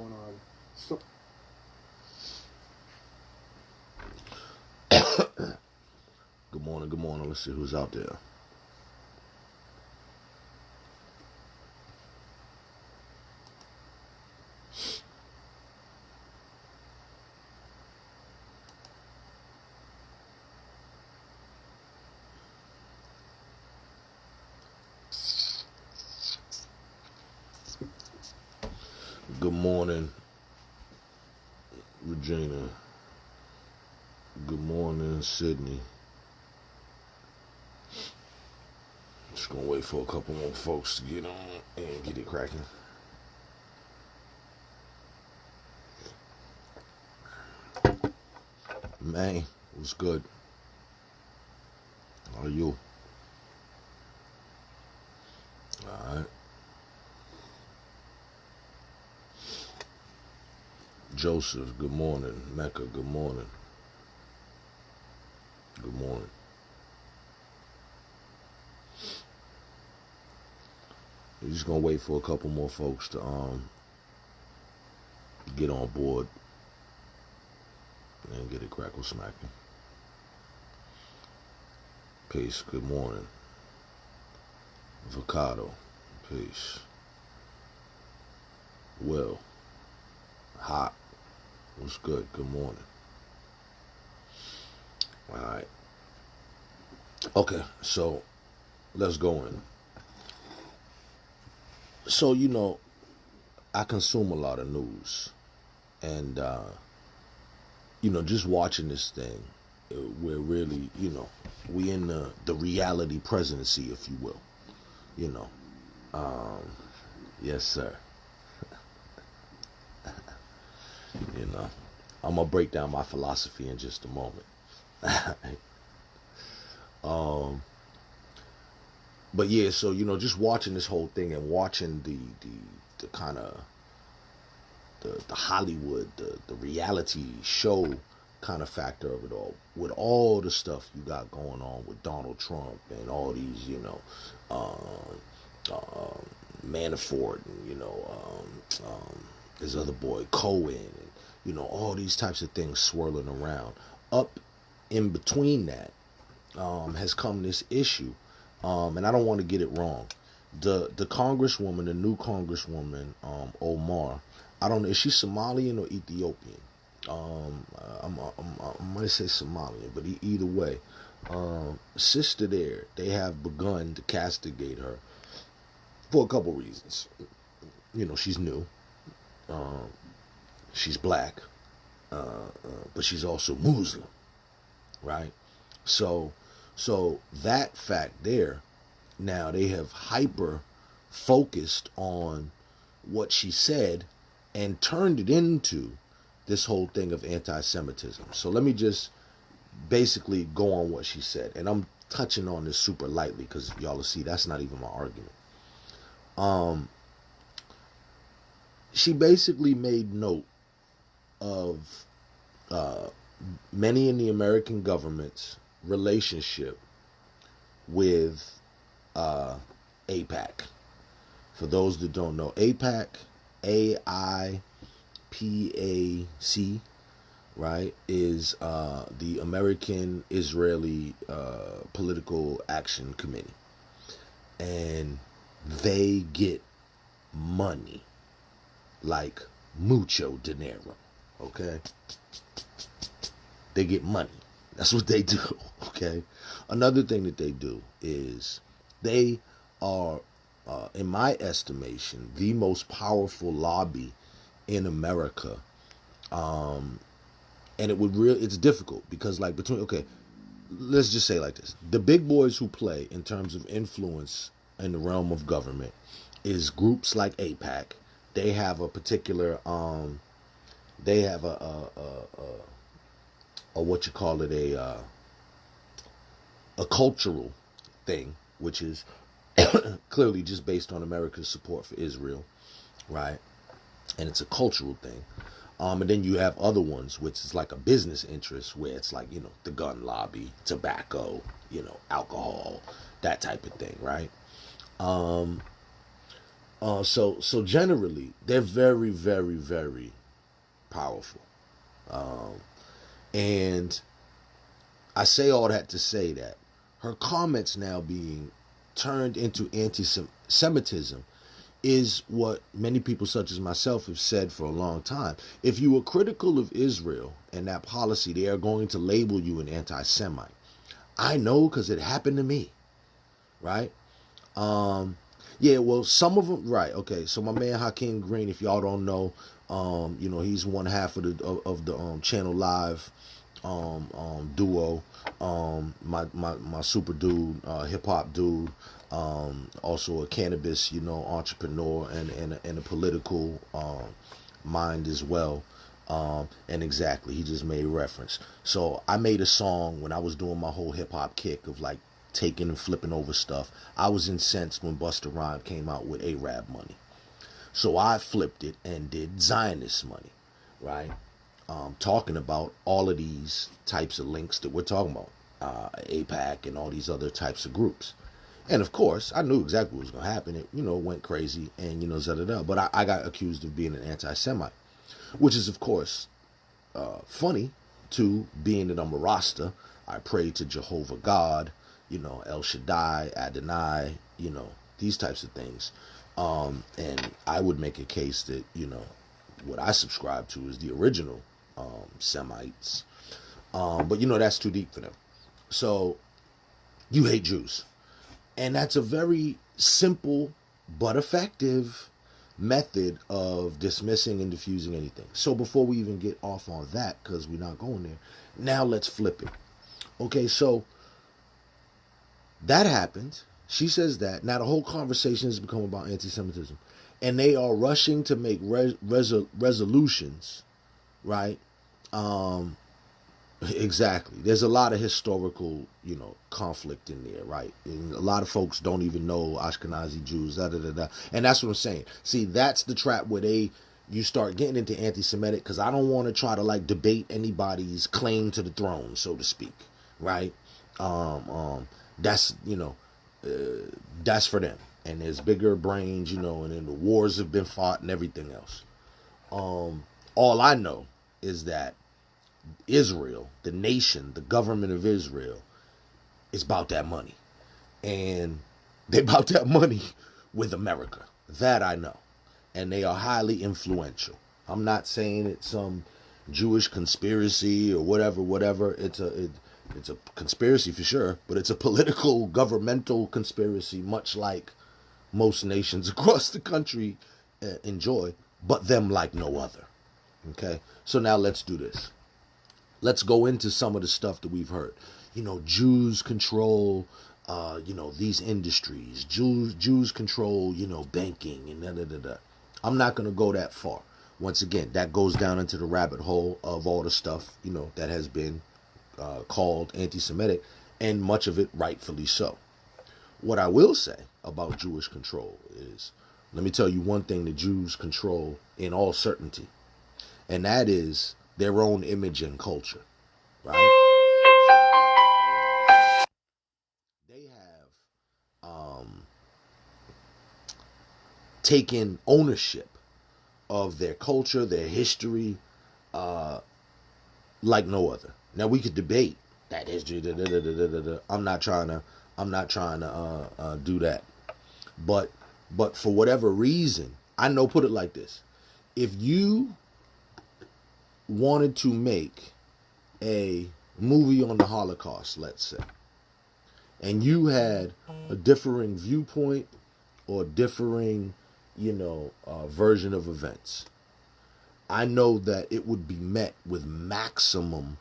going on. So, Good morning, good morning. Let's see who's out there. Good morning, Regina. Good morning, Sydney. Just gonna wait for a couple more folks to get on and get it cracking. Man, what's good? How are you? Alright. Joseph, good morning. Mecca, good morning. Good morning. We're just gonna wait for a couple more folks to get on board and get it crackle smacking. Peace, good morning. Avocado, peace. Will, hot, what's good? Good morning. Alright. Okay, so let's go in. So, I consume a lot of news. And, just watching this thing, we're really, we in the reality presidency, if you will. Yes, sir. I'm going to break down my philosophy in just a moment. But yeah, so, just watching this whole thing and watching the kind of the Hollywood, the reality show kind of factor of it all, with all the stuff you got going on with Donald Trump and all these, Manafort and, his other boy, Cohen, and, all these types of things swirling around. Up in between that has come this issue, and I don't want to get it wrong. The congresswoman, the new congresswoman, Omar, I don't know, is she Somalian or Ethiopian? I might say Somalian, but either way, sister there, they have begun to castigate her for a couple reasons. She's new, she's black, but she's also Muslim, right? So that fact there, now they have hyper focused on what she said and turned it into this whole thing of anti-Semitism. So let me just basically go on what she said. And I'm touching on this super lightly because y'all will see that's not even my argument. She basically made note of many in the American government's relationship with AIPAC. For those that don't know, AIPAC, AIPAC, right, is the American Israeli Political Action Committee. And they get money, like mucho dinero, okay? They get money. That's what they do, okay? Another thing that they do is they are, in my estimation, the most powerful lobby in America. And it's difficult because, like, let's just say like this. The big boys who play in terms of influence in the realm of government is groups like AIPAC. They have a particular, they have a what you call it, a cultural thing, which is clearly just based on America's support for Israel, right? And it's a cultural thing. And then you have other ones, which is like a business interest, where it's like, the gun lobby, tobacco, alcohol, that type of thing, right? So generally, they're very, very, very powerful. Um, and I say all that to say that her comments now being turned into anti-Semitism is what many people, such as myself, have said for a long time. If you were critical of Israel and that policy, they are going to label you an anti-Semite. I know because it happened to me, right? Um, yeah, well, some of them, right? Okay, so my man Hakeem Green, if y'all don't know, he's one half of the Channel Live duo. My super dude, hip hop dude, also a cannabis, entrepreneur and a political mind as well. And exactly, he just made reference. So I made a song when I was doing my whole hip hop kick of like taking and flipping over stuff. I was incensed when Busta Rhymes came out with Arab money. So I flipped it and did Zionist money, right? Talking about all of these types of links that we're talking about, APAC and all these other types of groups. And of course, I knew exactly what was going to happen. It, went crazy and, da-da-da. But I got accused of being an anti-Semite, which is, of course, funny to being that I'm a Rasta. I pray to Jehovah God, El Shaddai, Adonai, these types of things. And I would make a case that, what I subscribe to is the original Semites. But, that's too deep for them. So you hate Jews. And that's a very simple but effective method of dismissing and diffusing anything. So before we even get off on that, because we're not going there, now let's flip it. Okay, so that happened. She says that. Now the whole conversation has become about anti-Semitism. And they are rushing to make resolutions, right? Exactly. There's a lot of historical, conflict in there, right? And a lot of folks don't even know Ashkenazi Jews, da da da da. And that's what I'm saying. See, that's the trap where you start getting into anti-Semitic, because I don't want to try to like debate anybody's claim to the throne, so to speak, right? That's that's for them. And there's bigger brains, and then the wars have been fought and everything else. All I know is that Israel, the nation, the government of Israel, is about that money. And they about that money with America. That I know. And they are highly influential. I'm not saying it's some Jewish conspiracy or whatever. It's a conspiracy for sure, but it's a political, governmental conspiracy, much like most nations across the country enjoy, but them like no other. Okay? So now let's do this. Let's go into some of the stuff that we've heard. Jews control, these industries. Jews control, banking and da da da da. I'm not going to go that far. Once again, that goes down into the rabbit hole of all the stuff, that has been called anti-Semitic, and much of it rightfully so. What I will say about Jewish control is, let me tell you one thing that Jews control in all certainty, and that is their own image and culture, right? They have taken ownership of their culture, their history, like no other. Now we could debate that history. I'm not trying to do that, but for whatever reason, I know. Put it like this: if you wanted to make a movie on the Holocaust, let's say, and you had a differing viewpoint or differing, version of events, I know that it would be met with maximum.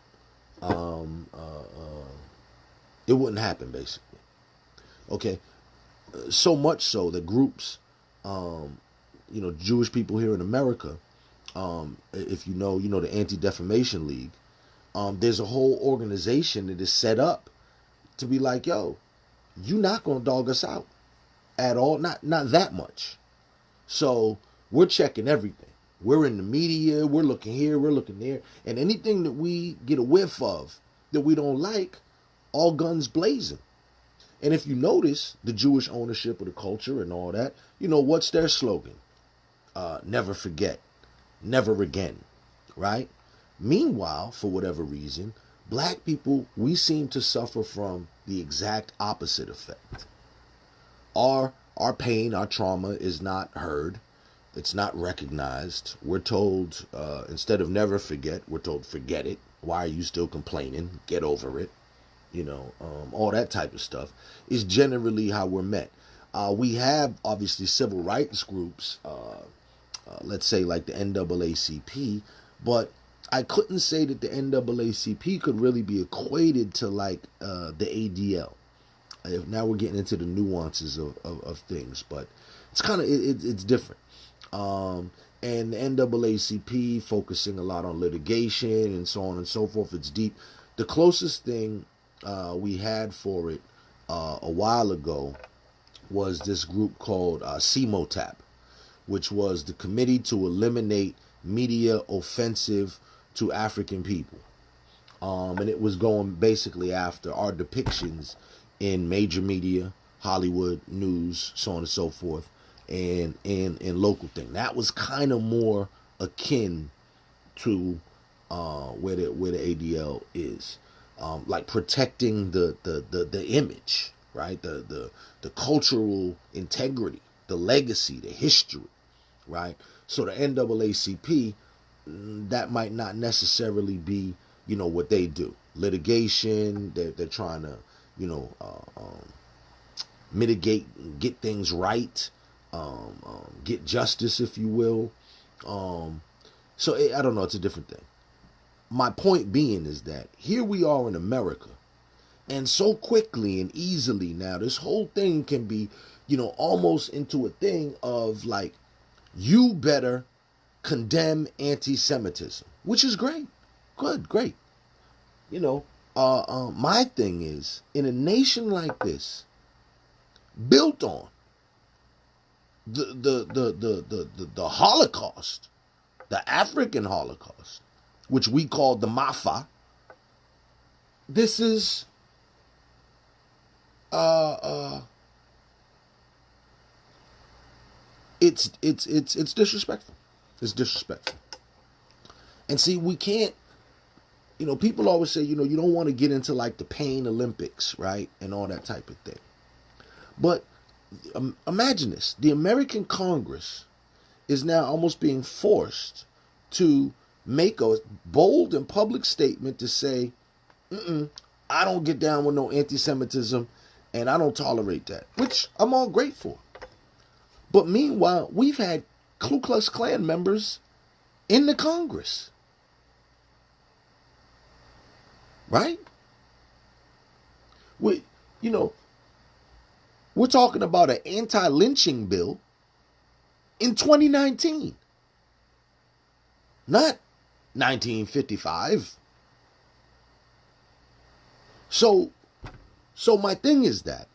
It wouldn't happen, basically. Okay, so much so that groups, Jewish people here in America, if you know, the Anti-Defamation League, there's a whole organization that is set up to be like, yo, you're not going to dog us out at all. Not that much. So we're checking everything. We're in the media. We're looking here. We're looking there. And anything that we get a whiff of that we don't like, all guns blazing. And if you notice the Jewish ownership of the culture and all that, what's their slogan? Never forget, never again, right? Meanwhile, for whatever reason, black people, we seem to suffer from the exact opposite effect. Our pain, our trauma is not heard. It's not recognized. We're told, instead of never forget, we're told forget it. Why are you still complaining? Get over it. All that type of stuff is generally how we're met. We have obviously civil rights groups, let's say like the NAACP, but I couldn't say that the NAACP could really be equated to like the ADL. Now we're getting into the nuances of things, but it's kind of it's different. And the NAACP focusing a lot on litigation and so on and so forth. It's deep. The closest thing we had for it a while ago was this group called CMOTAP, which was the Committee to Eliminate Media Offensive to African People. And it was going basically after our depictions in major media, Hollywood, news, so on and so forth, and local thing. That was kind of more akin to where the ADL is, like protecting the image, right? The cultural integrity, the legacy, the history, right? So the NAACP, that might not necessarily be, what they do. Litigation, they're trying to, mitigate, get things right, get justice, if you will. So I don't know, it's a different thing. My point being is that here we are in America, and so quickly and easily now, this whole thing can be, almost into a thing of like, you better condemn anti-Semitism, which is great. Good, great. My thing is, in a nation like this, built on the Holocaust, the African Holocaust, which we call the Mafa, this is it's disrespectful. It's disrespectful. And see, we can't, people always say, you don't want to get into like the pain Olympics, right? And all that type of thing. But imagine this. The American Congress is now almost being forced to make a bold and public statement to say, I don't get down with no anti-Semitism and I don't tolerate that, which I'm all grateful. But meanwhile, we've had Ku Klux Klan members in the Congress. Right? We're talking about an anti-lynching bill in 2019. Not 1955. So my thing is that,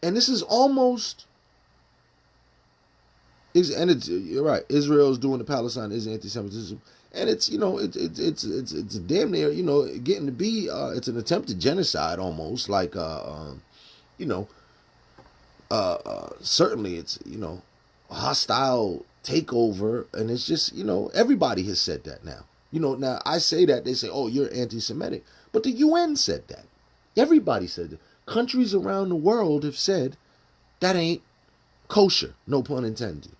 and this is almost, you're right, Israel's doing to Palestine is anti-Semitism. And it's, it's damn near, getting to be, it's an attempted genocide almost, like, certainly it's, a hostile takeover. And it's just, everybody has said that now. Now I say that, they say, oh, you're anti-Semitic. But the UN said that. Everybody said that. Countries around the world have said that ain't kosher, no pun intended.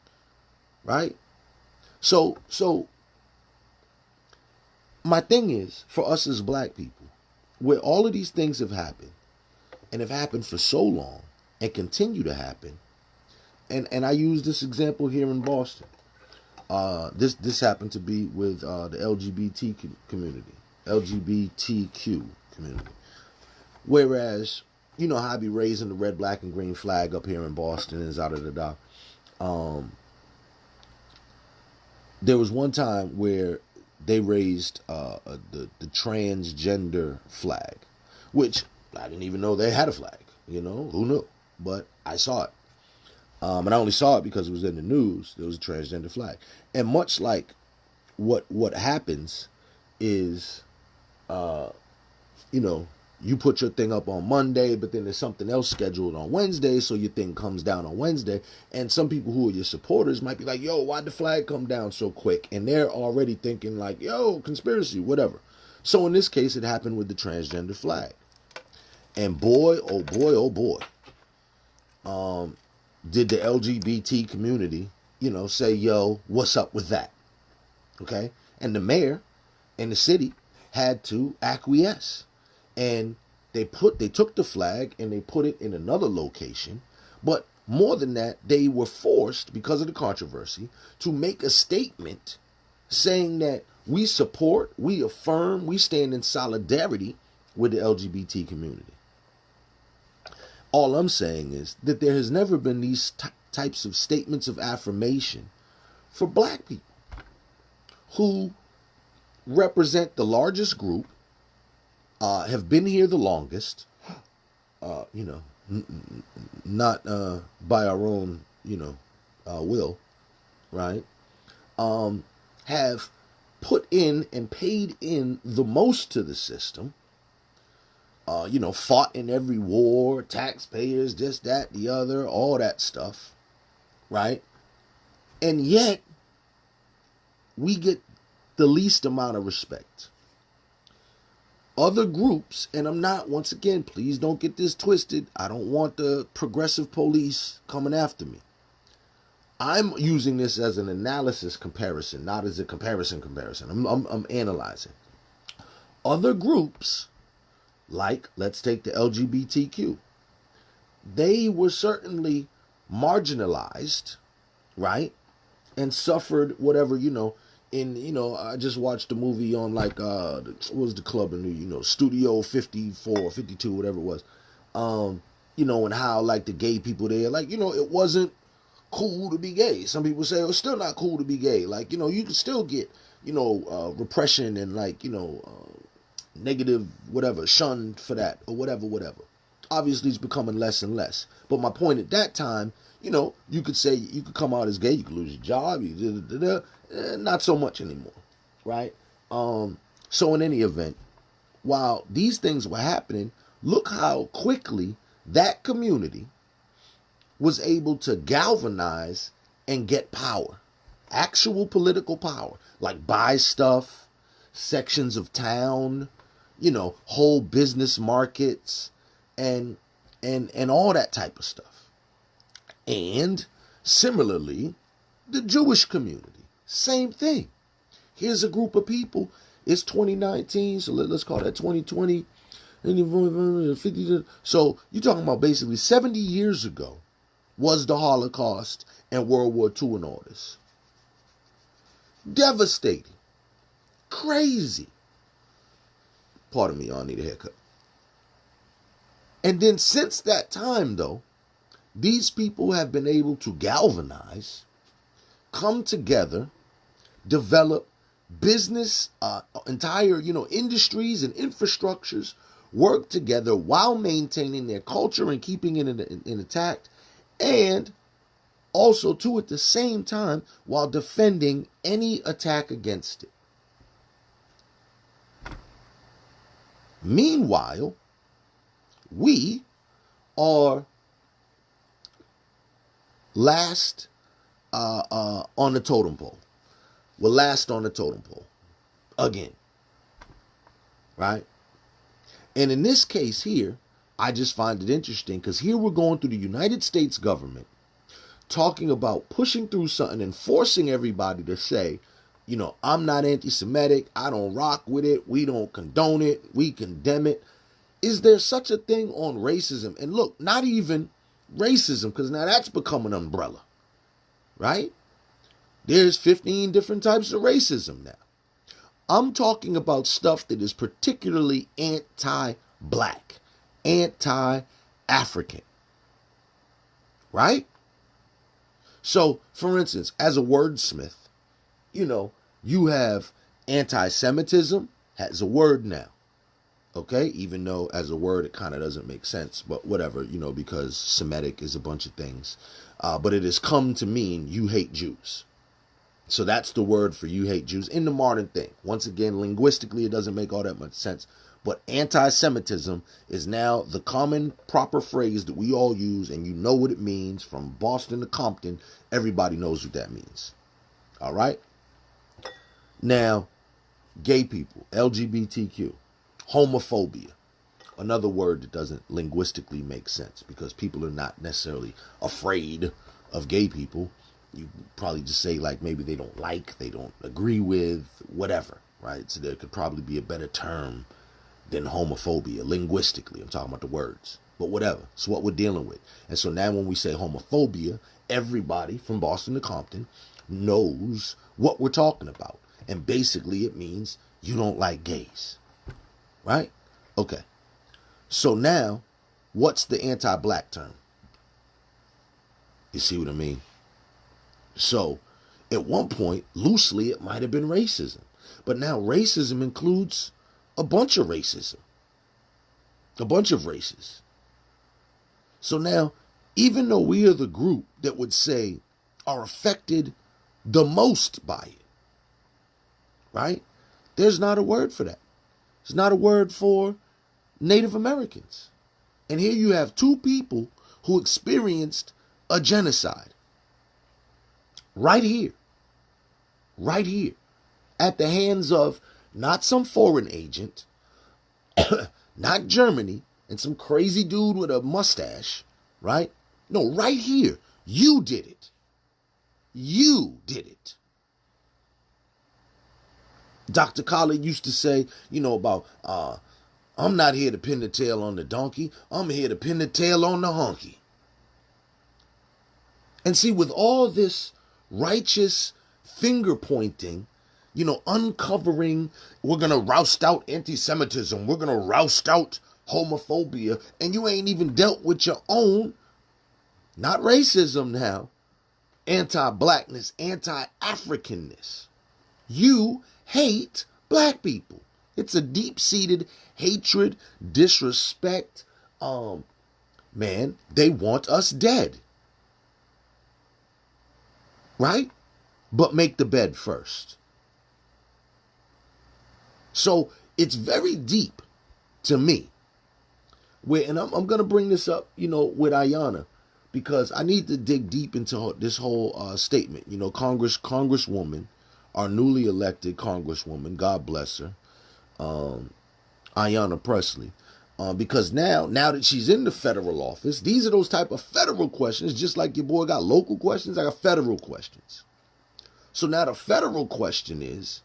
Right? So my thing is, for us as black people, where all of these things have happened, and have happened for so long, and continue to happen, and I use this example here in Boston. This happened to be with the LGBTQ community. Whereas, how I be raising the red, black, and green flag up here in Boston and da-da-da-da. There was one time where they raised the transgender flag, which I didn't even know they had a flag. Who knew? But I saw it. And I only saw it because it was in the news. There was a transgender flag. And much like what happens is, you put your thing up on Monday, but then there's something else scheduled on Wednesday, so your thing comes down on Wednesday. And some people who are your supporters might be like, yo, why'd the flag come down so quick? And they're already thinking like, yo, conspiracy, whatever. So in this case, it happened with the transgender flag. And boy, oh boy, oh boy, did the LGBT community, say, yo, what's up with that? Okay? And the mayor and the city had to acquiesce. And they took the flag and they put it in another location. But more than that, they were forced, because of the controversy, to make a statement saying that we support, we affirm, we stand in solidarity with the LGBT community. All I'm saying is that there has never been these types of statements of affirmation for black people who represent the largest group, have been here the longest, not by our own, will, right? Have put in and paid in the most to the system, fought in every war, taxpayers, this, that, the other, all that stuff, right? And yet, we get the least amount of respect. Other groups, and I'm not, once again, please don't get this twisted. I don't want the progressive police coming after me. I'm using this as an analysis comparison, not as a comparison. I'm analyzing. Other groups, like, let's take the LGBTQ, they were certainly marginalized, right? And suffered whatever, I just watched a movie on what was the club in Studio 54, 52, whatever it was. And how like the gay people there, it wasn't cool to be gay. Some people say it's still not cool to be gay. You can still get, repression and negative, whatever, shunned for that or whatever. Obviously it's becoming less and less. But my point at that time, you could say you could come out as gay, you could lose your job, not so much anymore, right? So in any event, while these things were happening, look how quickly that community was able to galvanize and get power, actual political power, like buy stuff, sections of town, whole business markets, and all that type of stuff. And similarly, the Jewish community, same thing. Here's a group of people. It's 2019, so let's call that 2020. So you're talking about basically 70 years ago was the Holocaust and World War II and all this. Devastating. Crazy. Pardon me, I need a haircut. And then since that time, though, these people have been able to galvanize, come together, develop business, entire, industries and infrastructures, work together while maintaining their culture and keeping it intact, and also, too, at the same time, while defending any attack against it. Meanwhile, we are last on the totem pole. We're last on the totem pole. Again. Right? And in this case here, I just find it interesting because here we're going through the United States government talking about pushing through something and forcing everybody to say, I'm not anti-Semitic. I don't rock with it. We don't condone it. We condemn it. Is there such a thing on racism? And look, not even racism, because now that's become an umbrella, right? There's 15 different types of racism now. I'm talking about stuff that is particularly anti-black, anti-African, right? So, for instance, as a wordsmith, you have anti-Semitism has a word now. Okay, even though as a word it kind of doesn't make sense, but whatever, because Semitic is a bunch of things. But it has come to mean you hate Jews. So that's the word for you hate Jews in the modern thing. Once again, linguistically, it doesn't make all that much sense. But anti-Semitism is now the common, proper phrase that we all use, and you know what it means from Boston to Compton. Everybody knows what that means. All right? Now, gay people, LGBTQ, homophobia, another word that doesn't linguistically make sense because people are not necessarily afraid of gay people. You probably just say like maybe they don't like, they don't agree with, whatever, right? So there could probably be a better term than homophobia linguistically. I'm talking about the words, but whatever. It's what we're dealing with. And so now when we say homophobia, everybody from Boston to Compton knows what we're talking about. And basically it means you don't like gays, right? Okay. So now what's the anti-black term? You see what I mean? So at one point, loosely, it might have been racism. But now racism includes a bunch of racism, a bunch of races. So now, even though we are the group that would say are affected the most by it, right? There's not a word for that. There's not a word for Native Americans. And here you have two people who experienced a genocide. Right here, at the hands of not some foreign agent, not Germany, and some crazy dude with a mustache, right? No, right here, you did it. You did it. Dr. Khaled used to say, about, I'm not here to pin the tail on the donkey. I'm here to pin the tail on the honky. And see, with all this righteous finger pointing, uncovering, we're going to roust out anti-Semitism, we're going to roust out homophobia, and you ain't even dealt with your own, not racism now, anti-blackness, anti-Africanness. You hate black people. It's a deep-seated hatred, disrespect. Man, they want us dead. Right? But make the bed first. So it's very deep to me. And I'm going to bring this up, with Ayanna, because I need to dig deep into this whole statement. Congresswoman, our newly elected Congresswoman, God bless her, Ayanna Pressley. Because now that she's in the federal office, these are those type of federal questions, just like your boy got local questions, I got federal questions. So now the federal question is,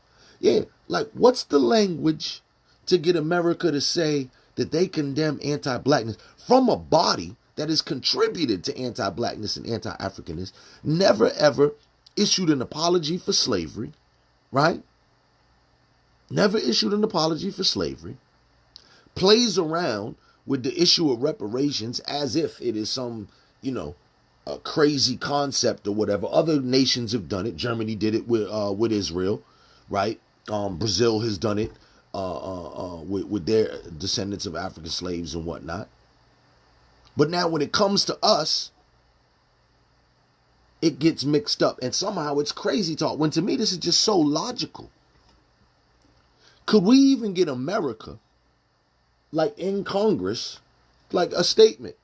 what's the language to get America to say that they condemn anti-blackness from a body that has contributed to anti-blackness and anti-Africanness, never ever issued an apology for slavery, right? Never issued an apology for slavery. Plays around with the issue of reparations as if it is some, a crazy concept or whatever. Other nations have done it. Germany did it with Israel, right? Brazil has done it with their descendants of African slaves and whatnot. But now when it comes to us, it gets mixed up. And somehow it's crazy talk. When to me, this is just so logical. Could we even get America, like in Congress, like a statement?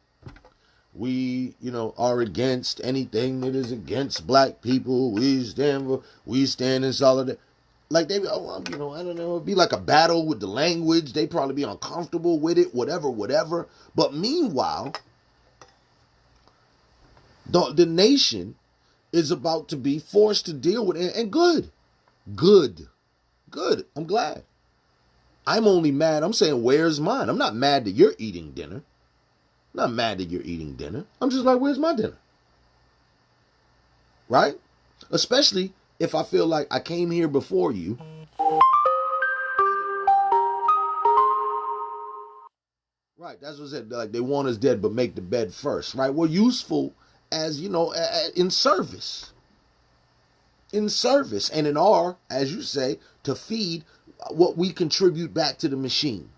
We, are against anything that is against black people. We stand in solidarity. Like they, I don't know, it'd be like a battle with the language. They'd probably be uncomfortable with it, whatever. But meanwhile, the nation is about to be forced to deal with it. And good. I'm glad. I'm only mad. I'm saying, where's mine? I'm not mad that you're eating dinner. I'm not mad that you're eating dinner. I'm just like, where's my dinner? Right? Especially if I feel like I came here before you. Right, that's what I said. Like, they want us dead, but make the bed first. Right? We're useful as, in service. In service. And in as you say, to feed what we contribute back to the machine.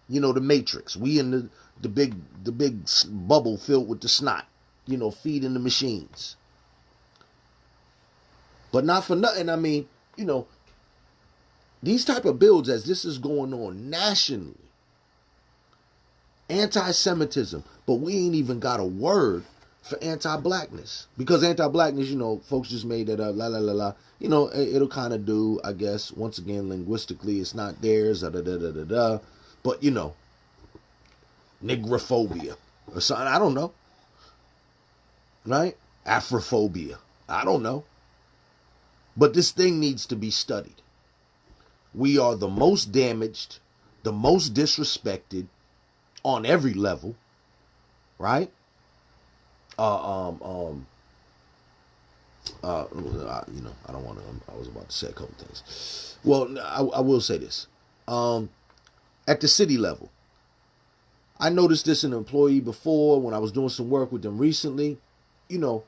The matrix. We in the big bubble filled with the snot, feeding the machines. But not for nothing. I mean, you know, these type of builds, as this is going on nationally, anti-Semitism, but we ain't even got a word for anti-blackness, because anti-blackness, you know, folks just made that up, la la la la. You know, it'll kind of do, I guess. Once again, linguistically, it's not theirs, da da da da da. But you know, nigrophobia or something. I don't know, right? Afrophobia. I don't know. But this thing needs to be studied. We are the most damaged, the most disrespected on every level, right? You know, I don't want to. I was about to say a couple things. Well, I will say this. At the city level, I noticed this in an employee before when I was doing some work with them recently. You know,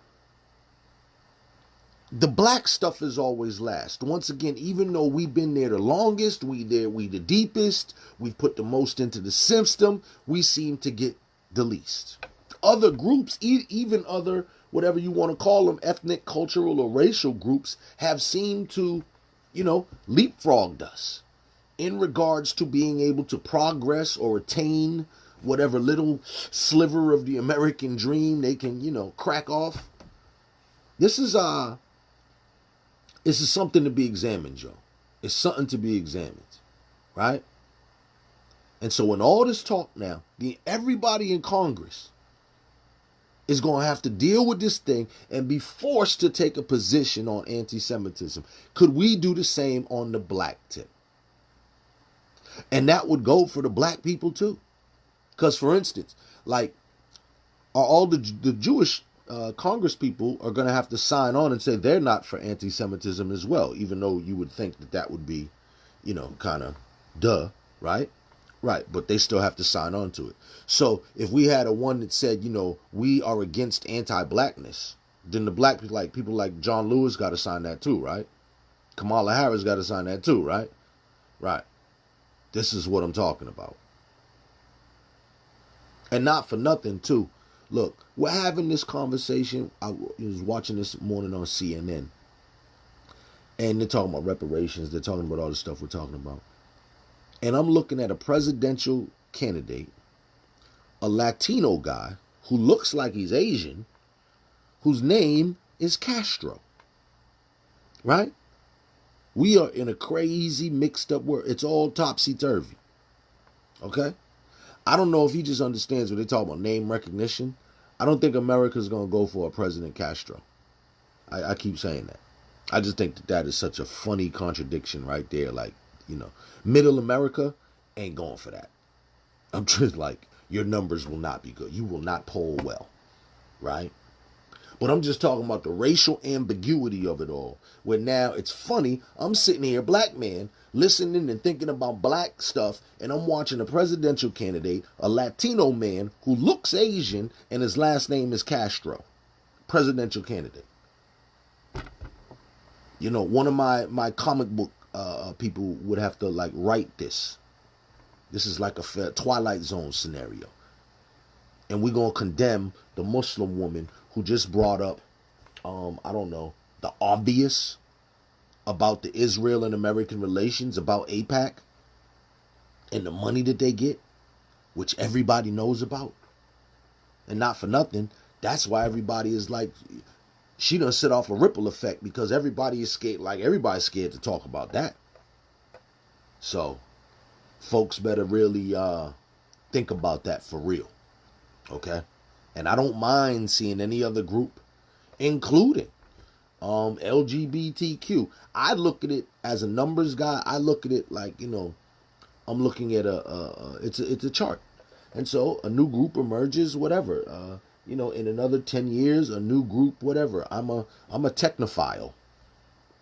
the black stuff is always last. Once again, even though we've been there the longest, we the deepest, we've put the most into the system, we seem to get the least. Other groups, even other, whatever you want to call them, ethnic, cultural, or racial groups, have seemed to, you know, leapfrogged us in regards to being able to progress or attain whatever little sliver of the American dream they can, you know, crack off. This is something to be examined, Joe. It's something to be examined, right? And so in all this talk now, everybody in Congress is going to have to deal with this thing and be forced to take a position on anti-Semitism. Could we do the same on the black tip? And that would go for the black people too. Because, for instance, like, are all the Jewish Congress people are going to have to sign on and say they're not for anti-Semitism as well, even though you would think that would be, you know, kind of duh, right? Right, but they still have to sign on to it. So if we had a one that said, you know, we are against anti-blackness, then the black people like John Lewis got to sign that too, right? Kamala Harris got to sign that too, right? Right. This is what I'm talking about. And not for nothing too. Look, we're having this conversation. I was watching this morning on CNN. And they're talking about reparations. They're talking about all the stuff we're talking about. And I'm looking at a presidential candidate, a Latino guy who looks like he's Asian, whose name is Castro. Right? We are in a crazy mixed up world. It's all topsy-turvy. Okay? I don't know if he just understands what they talk about name recognition. I don't think America's going to go for a President Castro. I keep saying that. I just think that is such a funny contradiction right there. Like, you know, middle America ain't going for that. I'm just like, your numbers will not be good. You will not poll well, right? But I'm just talking about the racial ambiguity of it all. Where now it's funny, I'm sitting here, black man, listening and thinking about black stuff, and I'm watching a presidential candidate, a Latino man who looks Asian, and his last name is Castro. Presidential candidate. You know, one of my comic book people would have to like write this. This is like a Twilight Zone scenario. And we're going to condemn the Muslim woman who just brought up, I don't know, the obvious about the Israel and American relations, about AIPAC and the money that they get, which everybody knows about. And not for nothing, that's why everybody is like, she done set off a ripple effect because everybody is scared, like everybody's scared to talk about that. So, folks better really think about that for real. Okay? And I don't mind seeing any other group, including LGBTQ. I look at it as a numbers guy. I look at it like, you know, I'm looking at it's a chart. And so a new group emerges, whatever. You know, in another 10 years, a new group, whatever. I'm a technophile.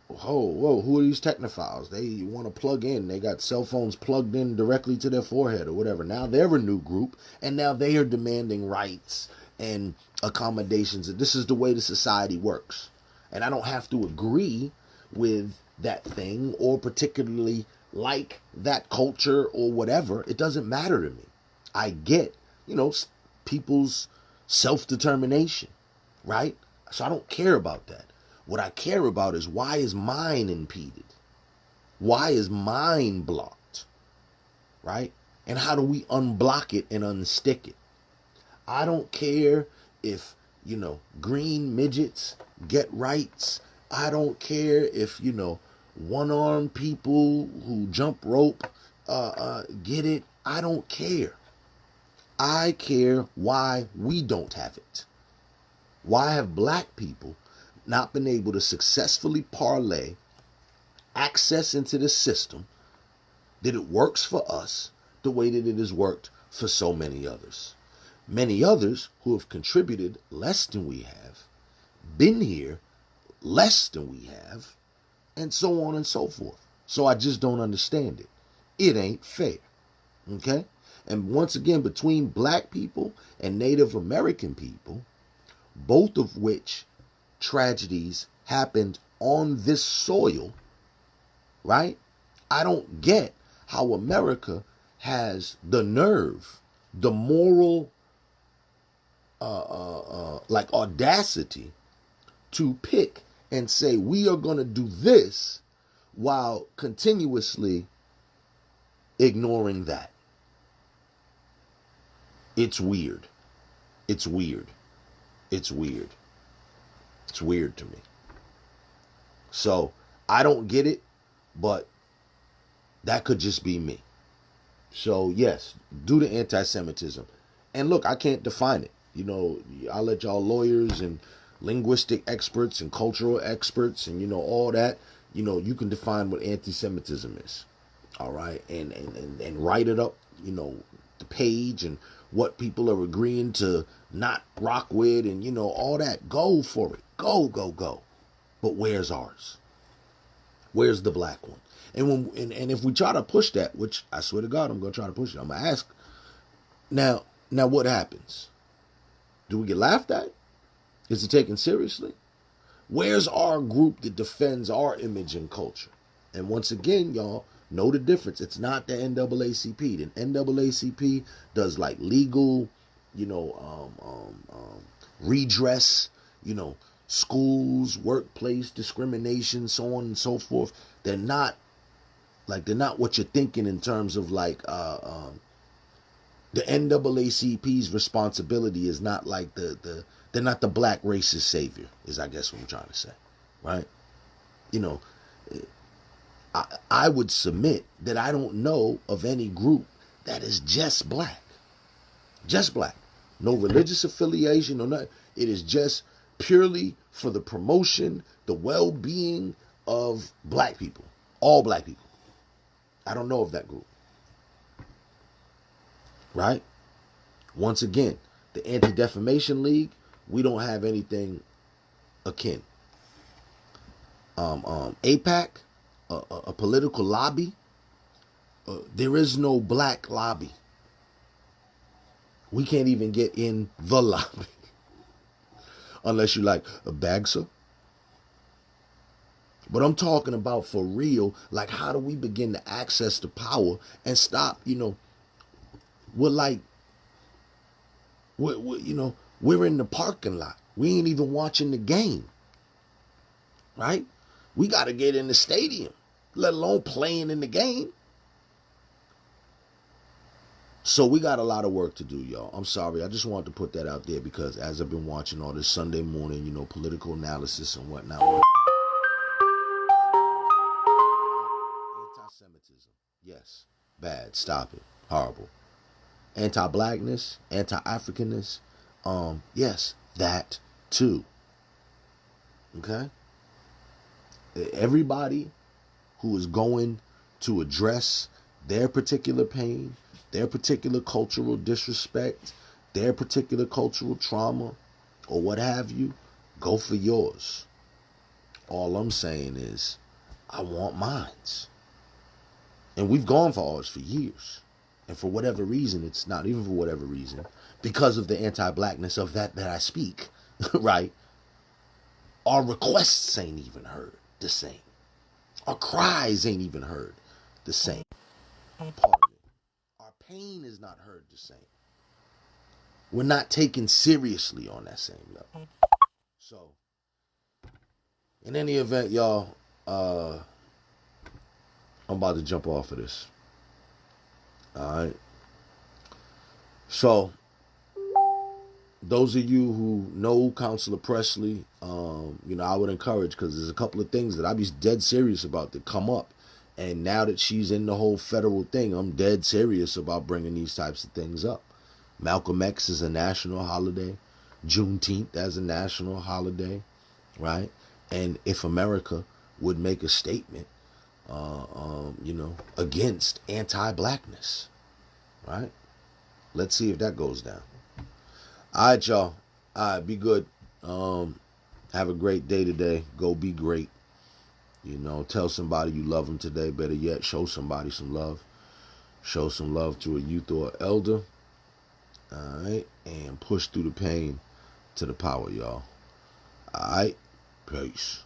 Whoa, who are these technophiles? They want to plug in. They got cell phones plugged in directly to their forehead or whatever. Now they're a new group, and now they are demanding rights and accommodations. And this is the way the society works. And I don't have to agree with that thing or particularly like that culture or whatever. It doesn't matter to me. I get, you know, people's self-determination, right? So I don't care about that. What I care about is, why is mine impeded? Why is mine blocked? Right? And how do we unblock it and unstick it? I don't care if, green midgets get rights. I don't care if, one-armed people who jump rope get it. I don't care. I care why we don't have it. Why have black people not been able to successfully parlay access into the system that it works for us the way that it has worked for so many others? Many others who have contributed less than we have, been here less than we have, and so on and so forth. So I just don't understand it. It ain't fair. Okay? And once again, between black people and Native American people, both of which tragedies happened on this soil, right? I don't get how America has the nerve, the moral, audacity to pick and say, we are going to do this while continuously ignoring that. It's weird. It's weird. It's weird. It's weird to me. So I don't get it, but that could just be me. So yes, due to anti-Semitism. And look, I can't define it. I'll let y'all lawyers and linguistic experts and cultural experts and, all that, you can define what anti-Semitism is. All right. And write it up, the page and what people are agreeing to not rock with and, all that. Go for it. Go. But where's ours? Where's the black one? And if we try to push that, which I swear to God, I'm going to try to push it. I'm going to ask. Now what happens? Do we get laughed at? Is it taken seriously? Where's our group that defends our image and culture? And once again, y'all, know the difference. It's not the NAACP. The NAACP does like legal, redress, schools, workplace discrimination, so on and so forth. They're not what you're thinking in terms of the NAACP's responsibility is not like they're not the black racist savior, is I guess what I'm trying to say, right? I would submit that I don't know of any group that is just black. Just black. No religious affiliation or nothing. It is just purely for the promotion, the well-being of black people. All black people. I don't know of that group. Right? Once again, the Anti-Defamation League, we don't have anything akin. AIPAC, a political lobby, there is no black lobby. We can't even get in the lobby unless you like a Bagsa. But I'm talking about for real, like how do we begin to access the power and stop, we're in the parking lot. We ain't even watching the game, right? We got to get in the stadium, let alone playing in the game. So we got a lot of work to do, y'all. I'm sorry. I just wanted to put that out there because as I've been watching all this Sunday morning, political analysis and whatnot. Anti-Semitism. Yes. Bad. Stop it. Horrible. Anti-blackness. Anti-Africanness. Yes. That too. Okay? Everybody who is going to address their particular pain, their particular cultural disrespect, their particular cultural trauma, or what have you, go for yours. All I'm saying is, I want mines. And we've gone for ours for years. And for whatever reason, it's not even for whatever reason, because of the anti-blackness of that I speak, right? Our requests ain't even heard the same. Our cries ain't even heard the same. Pardon me. Our pain is not heard the same. We're not taken seriously on that same level. So, In any event, y'all, I'm about to jump off of this. All right. So, those of you who know Counselor Presley, I would encourage, because there's a couple of things that I'd be dead serious about that come up. And now that she's in the whole federal thing, I'm dead serious about bringing these types of things up. Malcolm X is a national holiday. Juneteenth as a national holiday, right? And if America would make a statement, against anti-blackness, right? Let's see if that goes down. All right, y'all. All right, be good. Have a great day today. Go be great. Tell somebody you love them today. Better yet, show somebody some love. Show some love to a youth or elder. All right, and push through the pain to the power, y'all. All right, peace.